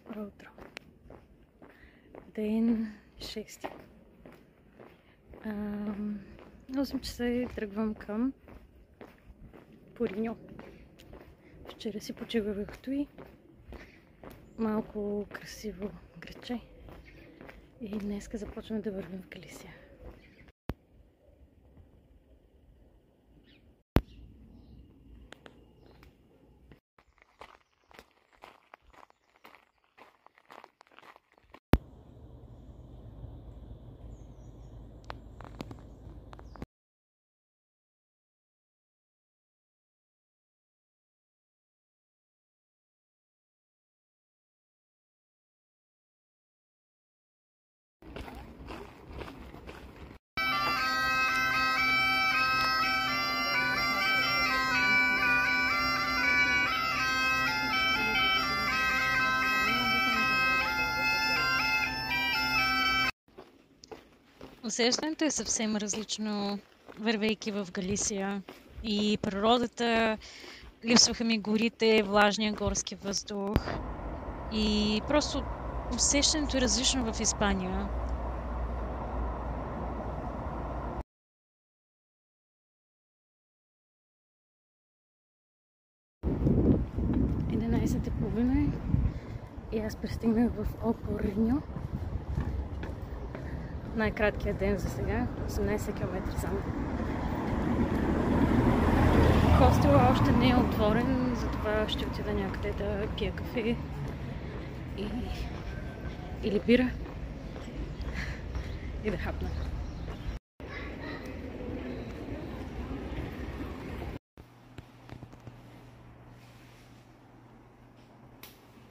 Добро утро. Ден 6. 8 часа и тръгвам към Пориньо. Вчера си почивах в Туи. Малко красиво градче. И днеска започваме да вървим в Галисия. Усещането е съвсем различно, вървейки в Галисия. И природата, липсваха ми горите, влажния горски въздух. И просто усещането е различно в Испания. Единайсет и половина и аз пристигнах в Пориньо. Най-краткият ден за сега, 18 км само. Хостелът още не е отворен, затова ще отида някъде да пия кафе или бира и да хапна.